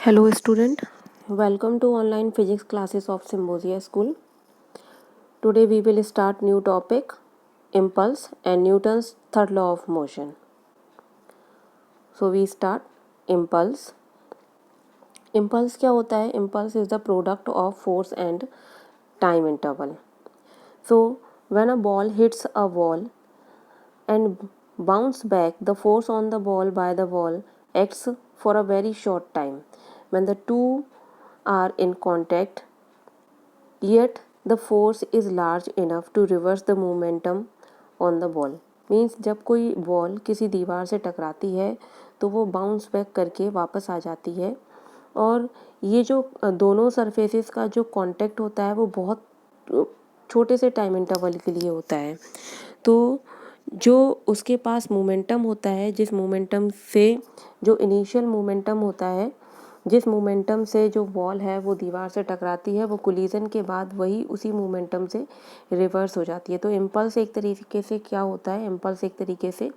Hello student, welcome to online physics classes of Symbiosia School. Today we will start new topic impulse and Newton's third law of motion. So we start impulse. Impulse क्या होता है? Impulse is the product of force and time interval. So when a ball hits a wall and bounce back, the force on the ball by the wall acts for a very short time. When the two are in contact, yet the force is large enough to reverse the momentum on the ball. Means जब कोई ball किसी दीवार से टकराती है तो वो bounce back करके वापस आ जाती है, और ये जो दोनों सरफेसेस का जो कांटेक्ट होता है वो बहुत छोटे से टाइम इंटरवल के लिए होता है. तो जो उसके पास मोमेंटम होता है, जिस मोमेंटम से जो इनिशियल मोमेंटम होता है, जिस मोमेंटम से जो बॉल है वो दीवार से टकराती है, वो कोलिजन के बाद वही उसी मोमेंटम से रिवर्स हो जाती है. तो इम्पल्स एक तरीके से क्या होता है? इम्पल्स एक तरीके से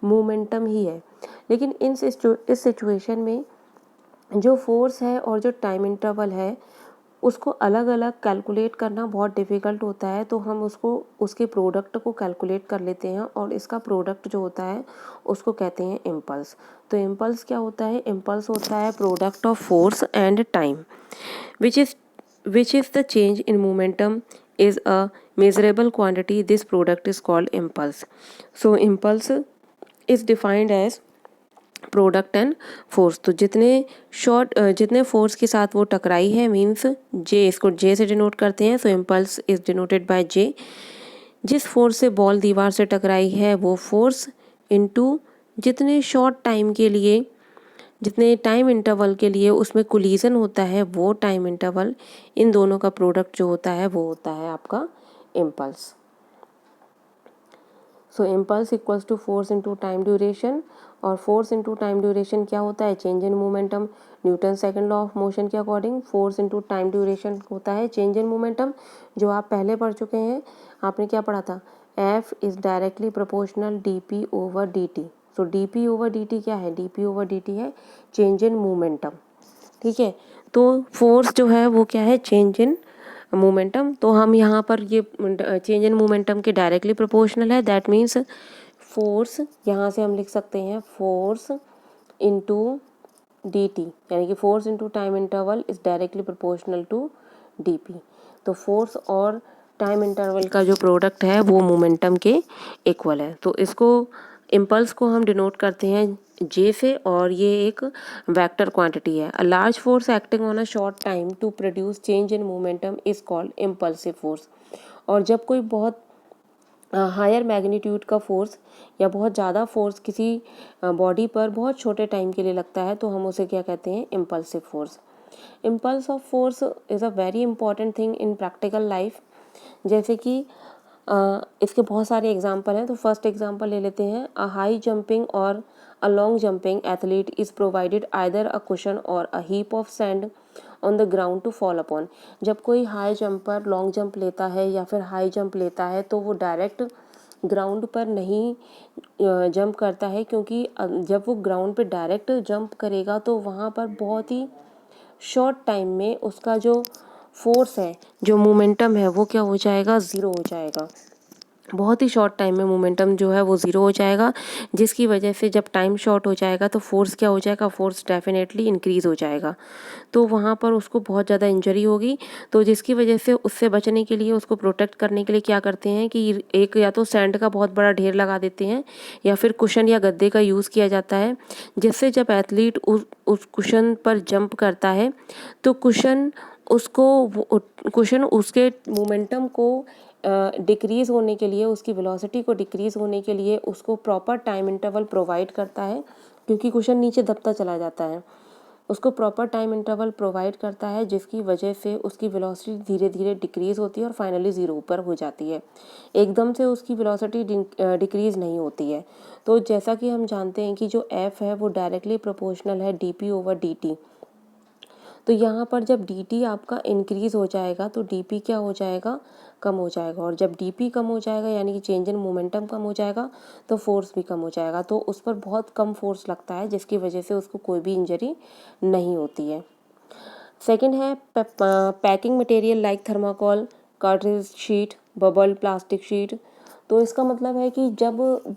मोमेंटम ही है. लेकिन इस सिचुएशन में जो फोर्स है और जो टाइम इंटरवल है उसको अलग अलग कैलकुलेट करना बहुत डिफ़िकल्ट होता है. तो हम उसके प्रोडक्ट को कैलकुलेट कर लेते हैं, और इसका प्रोडक्ट जो होता है उसको कहते हैं इम्पल्स. तो इम्पल्स क्या होता है? इम्पल्स होता है product of force and time which is the change in momentum is a measurable quantity. This product is called impulse. So impulse is defined as product and force. तो जितने force के साथ वो टकराई है मीन्स जे, इसको जे से डिनोट करते हैं. So impulse is denoted by J. जिस फोर्स से बॉल दीवार से टकराई है वो फोर्स इनटू जितने शॉर्ट टाइम के लिए, जितने टाइम इंटरवल के लिए उसमें कोलिजन होता है, वो टाइम इंटरवल, इन दोनों का प्रोडक्ट जो होता है वो होता है आपका impulse. So impulse equals to force into time duration. और फोर्स इनटू टाइम ड्यूरेशन क्या होता है? Change in momentum. Newton second law of motion के according force into time duration होता है चेंज इन मोमेंटम, जो आप पहले पढ़ चुके हैं. आपने क्या पढ़ा था? F is directly proportional dp over dt. So dp over dt क्या है? dp ओवर dt है चेंज इन मोमेंटम. ठीक है. तो फोर्स जो है वो क्या है? Change in momentum. तो हम यहाँ पर ये चेंज इन मोमेंटम के डायरेक्टली प्रोपोर्शनल है. दैट मीन्स फोर्स यहाँ से हम लिख सकते हैं फोर्स इनटू dt, यानी कि force into time interval is directly proportional to dp. तो फोर्स और टाइम इंटरवल का जो प्रोडक्ट है वो मोमेंटम के इक्वल है. तो इसको इम्पल्स को हम डिनोट करते हैं जे से, और ये एक वेक्टर क्वांटिटी है. A large force acting on a short time to produce change in momentum is called impulsive force. और जब कोई बहुत हायर मैग्नीट्यूड का फोर्स या बहुत ज़्यादा फोर्स किसी बॉडी पर बहुत छोटे टाइम के लिए लगता है तो हम उसे क्या कहते हैं? Impulsive force. Impulse of force is a very important thing in practical life. जैसे कि इसके बहुत सारे एग्जाम्पल हैं. तो फर्स्ट एग्जाम्पल ले लेते हैं. अ हाई जंपिंग और a long jumping athlete is provided either a cushion और a heap of sand on the ground to fall upon. जब कोई हाई जंपर लॉन्ग जंप लेता है या फिर हाई जंप लेता है तो वो डायरेक्ट ग्राउंड पर नहीं जंप करता है, क्योंकि जब वो ग्राउंड पे डायरेक्ट जंप करेगा तो वहाँ पर बहुत ही शॉर्ट टाइम में उसका जो फोर्स है, जो मोमेंटम है, वो क्या हो जाएगा? ज़ीरो हो जाएगा. बहुत ही शॉर्ट टाइम में मोमेंटम जो है वो ज़ीरो हो जाएगा, जिसकी वजह से जब टाइम शॉर्ट हो जाएगा तो फोर्स क्या हो जाएगा? फोर्स डेफिनेटली इंक्रीज़ हो जाएगा. तो वहाँ पर उसको बहुत ज़्यादा इंजरी होगी. तो जिसकी वजह से उससे बचने के लिए, उसको प्रोटेक्ट करने के लिए क्या करते हैं कि एक या तो सैंड का बहुत बड़ा ढेर लगा देते हैं या फिर कुशन या गद्दे का यूज़ किया जाता है, जिससे जब एथलीट उस कुशन पर जंप करता है तो कुशन उसके मोमेंटम को डिक्रीज़ होने के लिए, उसकी वेलोसिटी को डिक्रीज़ होने के लिए उसको प्रॉपर टाइम इंटरवल प्रोवाइड करता है, क्योंकि कुशन नीचे दबता चला जाता है. उसको प्रॉपर टाइम इंटरवल प्रोवाइड करता है, जिसकी वजह से उसकी वेलोसिटी धीरे धीरे डिक्रीज़ होती है और फाइनली ज़ीरो पर हो जाती है. एकदम से उसकी वेलोसिटी डिक्रीज़ नहीं होती है. तो जैसा कि हम जानते हैं कि जो एफ है वो डायरेक्टली प्रोपोर्शनल है dp ओवर dt. तो यहाँ पर जब dt आपका इंक्रीज़ हो जाएगा तो dp क्या हो जाएगा, कम हो जाएगा। और जब dp कम हो जाएगा यानी कि चेंज इन मोमेंटम कम हो जाएगा तो फोर्स भी कम हो जाएगा। तो उस पर बहुत कम फोर्स लगता है जिसकी वजह से उसको कोई भी इंजरी नहीं होती है। सेकंड है packing material like thermocol, cartridge sheet, bubble plastic sheet. तो इसका मतलब है कि जब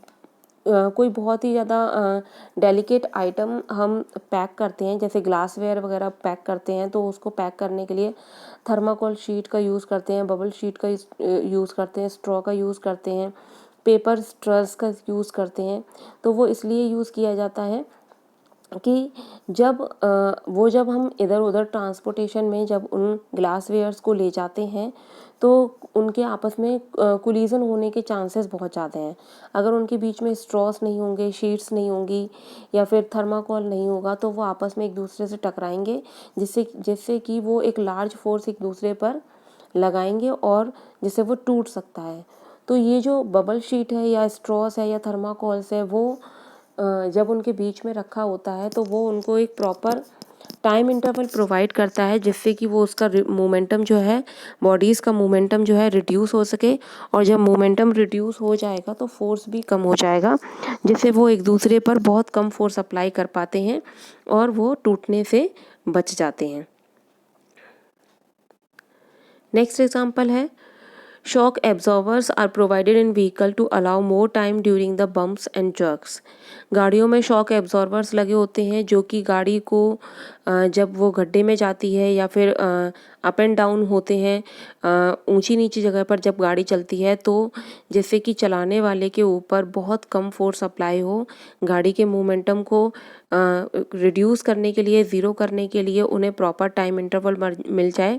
कोई बहुत ही ज़्यादा डेलिकेट आइटम हम पैक करते हैं, जैसे ग्लासवेयर वगैरह पैक करते हैं, तो उसको पैक करने के लिए थर्माकोल शीट का यूज़ करते हैं, बबल शीट का यूज़ करते हैं, स्ट्रॉ का यूज़ करते हैं, पेपर स्ट्रस का यूज़ करते हैं। तो वो इसलिए यूज़ किया जाता है कि जब हम इधर उधर ट्रांसपोर्टेशन में जब उन ग्लासवेयर्स को ले जाते हैं तो उनके आपस में कोलिजन होने के चांसेस बहुत ज़्यादा हैं। अगर उनके बीच में स्ट्रॉस नहीं होंगे, शीट्स नहीं होंगी या फिर थर्माकोल नहीं होगा तो वो आपस में एक दूसरे से टकराएंगे, जिससे कि वो एक लार्ज फोर्स एक दूसरे पर लगाएंगे और जिससे वो टूट सकता है। तो ये जो बबल शीट है या स्ट्रॉस है या थर्माकोल्स है वो जब उनके बीच में रखा होता है तो वो उनको एक प्रॉपर टाइम इंटरवल प्रोवाइड करता है, जिससे कि वो उसका मोमेंटम जो है, बॉडीज़ का मोमेंटम जो है रिड्यूस हो सके। और जब मोमेंटम रिड्यूस हो जाएगा तो फोर्स भी कम हो जाएगा, जिससे वो एक दूसरे पर बहुत कम फोर्स अप्लाई कर पाते हैं और वो टूटने से बच जाते हैं। नेक्स्ट एग्जाम्पल है shock absorbers are provided in vehicle to allow more time during the bumps and jerks। गाड़ियों में शॉक एब्जॉर्बर्स लगे होते हैं जो कि गाड़ी को जब वो गड्ढे में जाती है या फिर अप एंड डाउन होते हैं, ऊंची नीची जगह पर जब गाड़ी चलती है, तो जिससे कि चलाने वाले के ऊपर बहुत कम फोर्स अप्लाई हो, गाड़ी के मोमेंटम को रिड्यूस करने के लिए, ज़ीरो करने के लिए उन्हें प्रॉपर टाइम इंटरवल मिल जाए।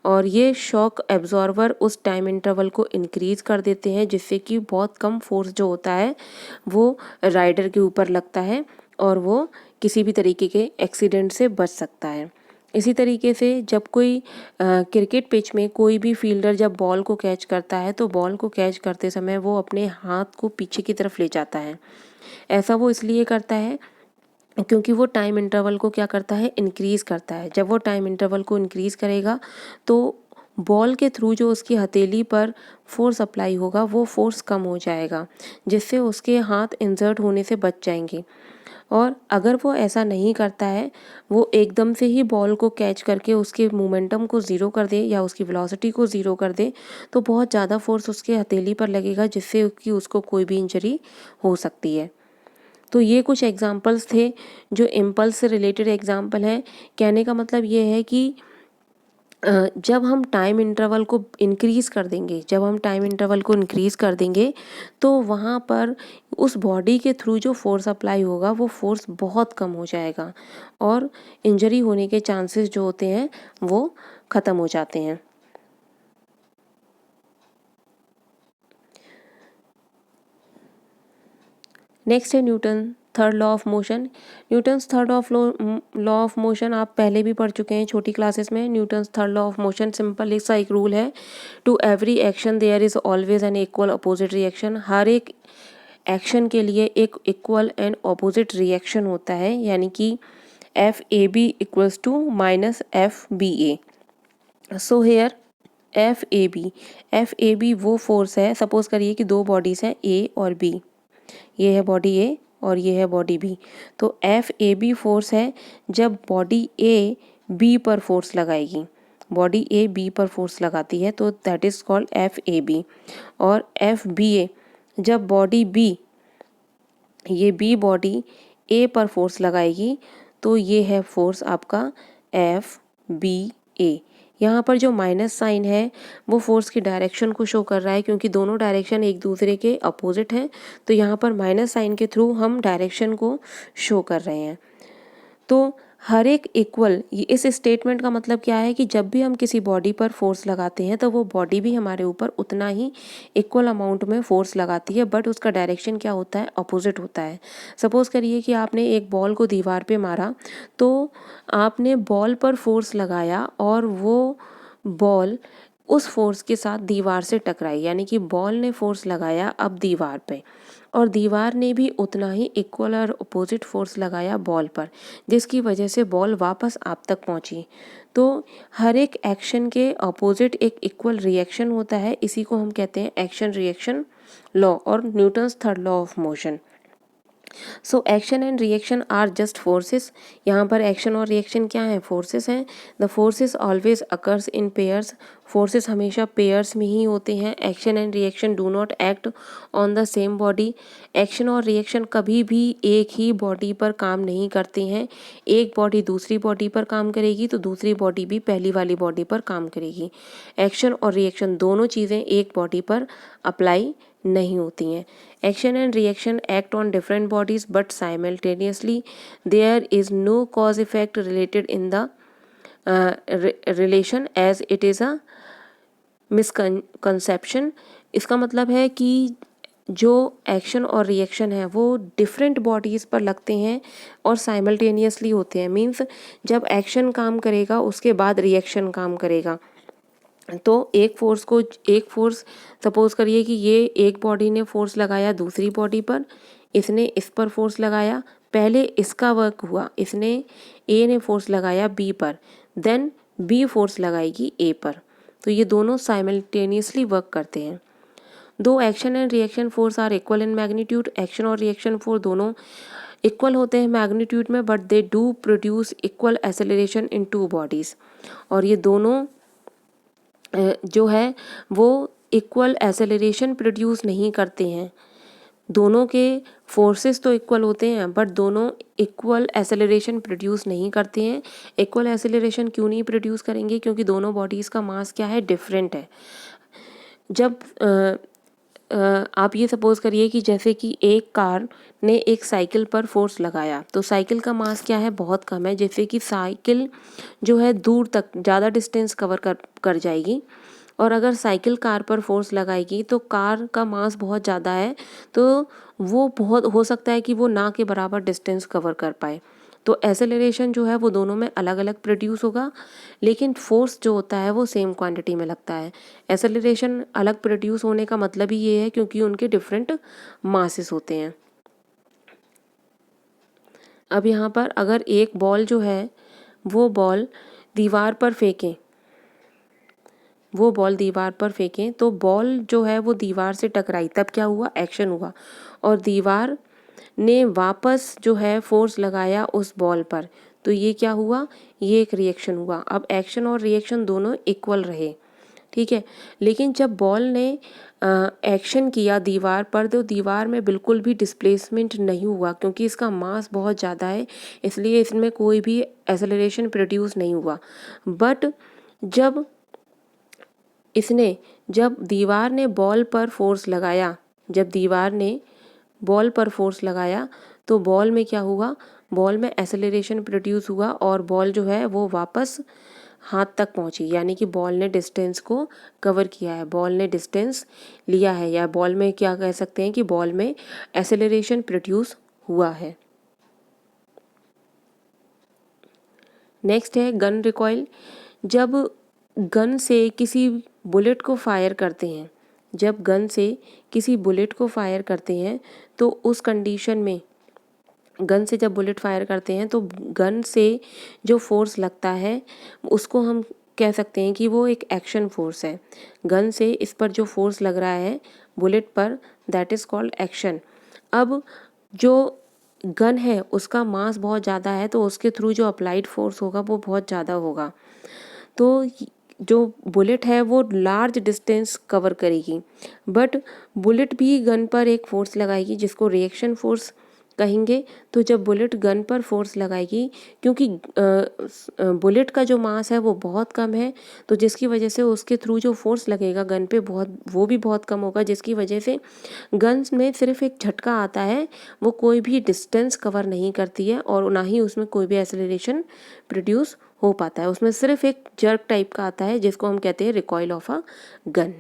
और ये शॉक एब्जॉर्बर उस टाइम इंटरवल को इंक्रीज़ कर देते हैं, जिससे कि बहुत कम फोर्स जो होता है वो राइडर के ऊपर लगता है और वो किसी भी तरीके के एक्सीडेंट से बच सकता है। इसी तरीके से जब कोई क्रिकेट पिच में कोई भी फील्डर जब बॉल को कैच करता है तो बॉल को कैच करते समय वो अपने हाथ को पीछे की तरफ ले जाता है। ऐसा वो इसलिए करता है क्योंकि वो टाइम इंटरवल को क्या करता है, इंक्रीज़ करता है। जब वो टाइम इंटरवल को इंक्रीज़ करेगा तो बॉल के थ्रू जो उसकी हथेली पर फोर्स अप्लाई होगा वो फोर्स कम हो जाएगा, जिससे उसके हाथ इंजर्ड होने से बच जाएंगे। और अगर वो ऐसा नहीं करता है, वो एकदम से ही बॉल को कैच करके उसके मोमेंटम को ज़ीरो कर दे या उसकी वेलोसिटी को ज़ीरो कर दे, तो बहुत ज़्यादा फोर्स उसके हथेली पर लगेगा, जिससे कि उसको कोई भी इंजरी हो सकती है। तो ये कुछ एग्जांपल्स थे जो इम्पल्स से रिलेटेड एग्जांपल हैं। कहने का मतलब ये है कि जब हम टाइम इंटरवल को इंक्रीज़ कर देंगे, तो वहाँ पर उस बॉडी के थ्रू जो फोर्स अप्लाई होगा वो फोर्स बहुत कम हो जाएगा और इंजरी होने के चांसेस जो होते हैं वो ख़त्म हो जाते हैं। नेक्स्ट है Newton third law of motion. Newton's third law of motion आप पहले भी पढ़ चुके हैं छोटी क्लासेस में। Newton's third law of motion simple सा एक रूल है, to every action there is always an equal opposite reaction. हर एक एक्शन के लिए एक इक्वल एंड अपोजिट रिएक्शन होता है, यानी कि FAB equals to minus FBA। So here FAB वो फोर्स है, सपोज करिए कि दो बॉडीज़ हैं A और B, ये है बॉडी A और ये है बॉडी B। तो FAB फोर्स है जब बॉडी A B पर फोर्स लगाएगी, बॉडी A B पर फोर्स लगाती है तो दैट इज़ कॉल्ड FAB। और FBA जब बॉडी B, ये B बॉडी A पर फोर्स लगाएगी तो ये है फोर्स आपका FBA। यहाँ पर जो माइनस साइन है वो फोर्स की डायरेक्शन को शो कर रहा है, क्योंकि दोनों डायरेक्शन एक दूसरे के अपोजिट हैं, तो यहाँ पर माइनस साइन के थ्रू हम डायरेक्शन को शो कर रहे हैं। तो हर एक इक्वल, इस स्टेटमेंट का मतलब क्या है कि जब भी हम किसी बॉडी पर फोर्स लगाते हैं तो वो बॉडी भी हमारे ऊपर उतना ही इक्वल अमाउंट में फोर्स लगाती है, बट उसका डायरेक्शन क्या होता है, अपोजिट होता है। सपोज करिए कि आपने एक बॉल को दीवार पे मारा, तो आपने बॉल पर फोर्स लगाया और वो बॉल उस फोर्स के साथ दीवार से टकराई, यानी कि बॉल ने फोर्स लगाया अब दीवार पे, और दीवार ने भी उतना ही इक्वल और अपोजिट फोर्स लगाया बॉल पर, जिसकी वजह से बॉल वापस आप तक पहुंची। तो हर एक एक्शन के अपोजिट एक इक्वल रिएक्शन होता है, इसी को हम कहते हैं एक्शन रिएक्शन लॉ और Newton's third law of motion. So action and reaction are just forces. यहाँ पर एक्शन और रिएक्शन क्या है? फोर्सेस हैं। The forces always occurs in pairs. Forces हमेशा पेयर्स में ही होते हैं। Action and reaction do not act on the same body. Action और रिएक्शन कभी भी एक ही बॉडी पर काम नहीं करते हैं। एक बॉडी दूसरी बॉडी पर काम करेगी तो दूसरी बॉडी भी पहली वाली बॉडी पर काम करेगी। एक्शन और रिएक्शन दोनों चीज़ें एक बॉडी पर अप्लाई नहीं होती हैं। Action and reaction act on different bodies but simultaneously. There is no cause effect related in the relation as it is a misconception. इसका मतलब है कि जो एक्शन और रिएक्शन है वो डिफरेंट बॉडीज़ पर लगते हैं और साइमल्टेनियसली होते हैं। मीन्स जब एक्शन काम करेगा उसके बाद रिएक्शन काम करेगा। तो एक फोर्स सपोज करिए कि ये एक बॉडी ने फोर्स लगाया दूसरी बॉडी पर, इसने इस पर फोर्स लगाया, पहले इसका वर्क हुआ, इसने ए ने फोर्स लगाया बी पर, देन बी फोर्स लगाएगी ए पर। तो ये दोनों साइमल्टेनियसली वर्क करते हैं। दो action and reaction force are equal in magnitude. Action और रिएक्शन फोर्स दोनों इक्वल होते हैं मैग्नीट्यूड में, but they do produce equal acceleration in two bodies. और ये दोनों जो है वो इक्वल एक्सेलरेशन प्रोड्यूस नहीं करते हैं। दोनों के फोर्सेस तो इक्वल होते हैं बट दोनों इक्वल एक्सेलरेशन प्रोड्यूस नहीं करते हैं। इक्वल एक्सेलरेशन क्यों नहीं प्रोड्यूस करेंगे? क्योंकि दोनों बॉडीज़ का मास क्या है? डिफरेंट है। जब आप ये सपोज करिए कि जैसे कि एक कार ने एक साइकिल पर फोर्स लगाया तो साइकिल का मास क्या है? बहुत कम है। जैसे कि साइकिल जो है दूर तक ज़्यादा डिस्टेंस कवर कर जाएगी, और अगर साइकिल कार पर फोर्स लगाएगी तो कार का मास बहुत ज़्यादा है, तो वो बहुत हो सकता है कि वो ना के बराबर डिस्टेंस कवर कर पाए। तो एक्सेलरेशन जो है वो दोनों में अलग अलग प्रोड्यूस होगा, लेकिन फोर्स जो होता है वो सेम क्वांटिटी में लगता है। एक्सेलरेशन अलग प्रोड्यूस होने का मतलब ही ये है क्योंकि उनके डिफरेंट मासेस होते हैं। अब यहाँ पर अगर एक बॉल जो है वो बॉल दीवार पर फेंकें, तो बॉल जो है वो दीवार से टकराई, तब क्या हुआ? एक्शन हुआ। और दीवार ने वापस जो है फोर्स लगाया उस बॉल पर, तो ये क्या हुआ? ये एक रिएक्शन हुआ। अब एक्शन और रिएक्शन दोनों इक्वल रहे, ठीक है। लेकिन जब बॉल ने एक्शन किया दीवार पर तो दीवार में बिल्कुल भी डिस्प्लेसमेंट नहीं हुआ, क्योंकि इसका मास बहुत ज़्यादा है, इसलिए इसमें कोई भी एक्सेलरेशन प्रोड्यूस नहीं हुआ। बट जब दीवार ने बॉल पर फोर्स लगाया, तो बॉल में क्या हुआ? बॉल में एक्सेलरेशन प्रोड्यूस हुआ और बॉल जो है वो वापस हाथ तक पहुंची, यानी कि बॉल ने डिस्टेंस को कवर किया है, बॉल ने डिस्टेंस लिया है, या बॉल में क्या कह सकते हैं कि बॉल में एक्सेलरेशन प्रोड्यूस हुआ है। नेक्स्ट है गन रिकॉइल। जब गन से किसी बुलेट को फायर करते हैं, तो उस कंडीशन में गन से जब बुलेट फायर करते हैं तो गन से जो फोर्स लगता है उसको हम कह सकते हैं कि वो एक एक्शन फोर्स है। गन से इस पर जो फोर्स लग रहा है बुलेट पर, दैट इज़ कॉल्ड एक्शन। अब जो गन है उसका मास बहुत ज़्यादा है, तो उसके थ्रू जो अप्लाइड फोर्स होगा वो बहुत ज़्यादा होगा। तो जो बुलेट है वो लार्ज डिस्टेंस कवर करेगी, बट बुलेट भी गन पर एक फोर्स लगाएगी जिसको रिएक्शन फोर्स कहेंगे। तो जब बुलेट गन पर फोर्स लगाएगी, क्योंकि बुलेट का जो मास है वो बहुत कम है, तो जिसकी वजह से उसके थ्रू जो फोर्स लगेगा गन पे वो भी बहुत कम होगा, जिसकी वजह से गन में सिर्फ एक झटका आता है, वो कोई भी डिस्टेंस कवर नहीं करती है और ना ही उसमें कोई भी एक्सेलरेशन प्रोड्यूस हो पाता है। उसमें सिर्फ एक जर्क टाइप का आता है जिसको हम कहते हैं recoil of a gun.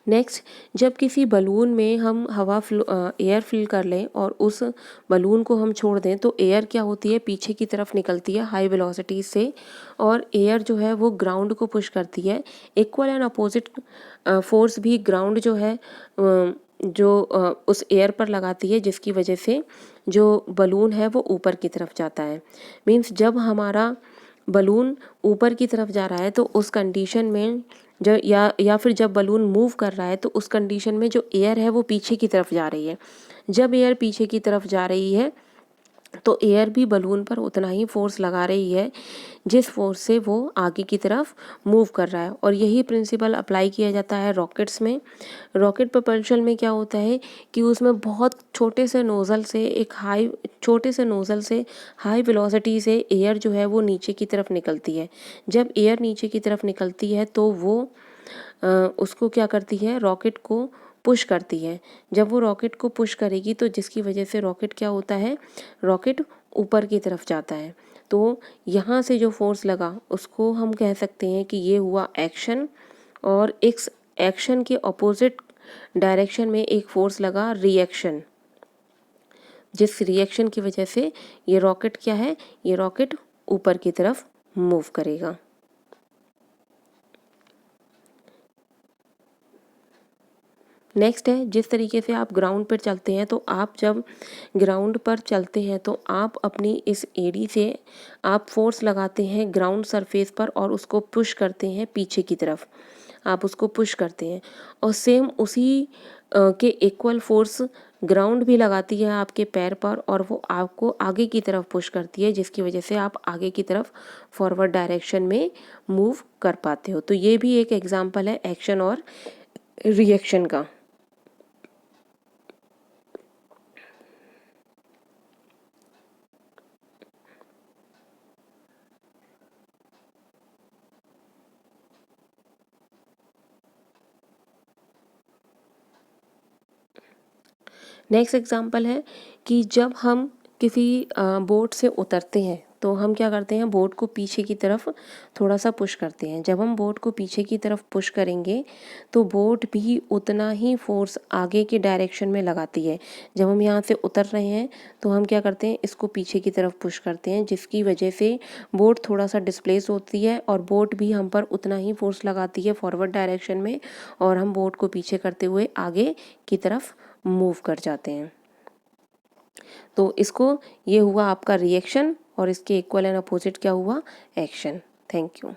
Next, जब किसी बलून में हम एयर फिल कर लें और उस बलून को हम छोड़ दें तो एयर क्या होती है, पीछे की तरफ निकलती है हाई वेलोसिटी से, और एयर जो है वो ग्राउंड को पुश करती है। इक्वल एंड अपोजिट फोर्स भी ग्राउंड जो है उस एयर पर लगाती है, जिसकी वजह से जो बलून है वो ऊपर की तरफ जाता है। मीन्स जब हमारा बलून ऊपर की तरफ जा रहा है तो उस कंडीशन में जो या फिर जब बलून मूव कर रहा है तो उस कंडीशन में जो एयर है वो पीछे की तरफ जा रही है। जब एयर पीछे की तरफ जा रही है तो एयर भी बलून पर उतना ही फोर्स लगा रही है जिस फोर्स से वो आगे की तरफ मूव कर रहा है। और यही प्रिंसिपल अप्लाई किया जाता है रॉकेट्स में। रॉकेट propulsion में क्या होता है कि उसमें बहुत छोटे से नोज़ल से हाई वेलोसिटी से एयर जो है वो नीचे की तरफ निकलती है। जब एयर नीचे की तरफ निकलती है तो वो उसको क्या करती है, रॉकेट को पुश करती है। जब वो रॉकेट को पुश करेगी तो जिसकी वजह से रॉकेट क्या होता है, रॉकेट ऊपर की तरफ जाता है। तो यहाँ से जो फोर्स लगा उसको हम कह सकते हैं कि ये हुआ एक्शन, और इस एक्शन के ऑपोजिट डायरेक्शन में एक फोर्स लगा रिएक्शन, जिस रिएक्शन की वजह से ये रॉकेट क्या है, ये रॉकेट ऊपर की तरफ मूव करेगा। नेक्स्ट है, जिस तरीके से आप ग्राउंड पर चलते हैं तो आप जब ग्राउंड पर चलते हैं तो आप अपनी इस एड़ी से आप फोर्स लगाते हैं ग्राउंड सरफेस पर और उसको पुश करते हैं पीछे की तरफ, आप उसको पुश करते हैं। और सेम उसी के इक्वल फोर्स ग्राउंड भी लगाती है आपके पैर पर और वो आपको आगे की तरफ पुश करती है, जिसकी वजह से आप आगे की तरफ फॉरवर्ड डायरेक्शन में मूव कर पाते हो। तो ये भी एक एग्जांपल है एक्शन और रिएक्शन का। नेक्स्ट एग्जांपल है कि जब हम किसी बोट से उतरते हैं तो हम क्या करते हैं, बोट को पीछे की तरफ थोड़ा सा पुश करते हैं। जब हम बोट को पीछे की तरफ पुश करेंगे तो बोट भी उतना ही फोर्स आगे के डायरेक्शन में लगाती है। जब हम यहाँ से उतर रहे हैं तो हम क्या करते हैं, इसको पीछे की तरफ पुश करते हैं, जिसकी वजह से बोट थोड़ा सा डिस्प्लेस होती है और बोट भी हम पर उतना ही फोर्स लगाती है फॉरवर्ड डायरेक्शन में, और हम बोट को पीछे करते हुए आगे की तरफ मूव कर जाते हैं। तो इसको, ये हुआ आपका रिएक्शन और इसके इक्वल एंड अपोजिट क्या हुआ, एक्शन। Thank you.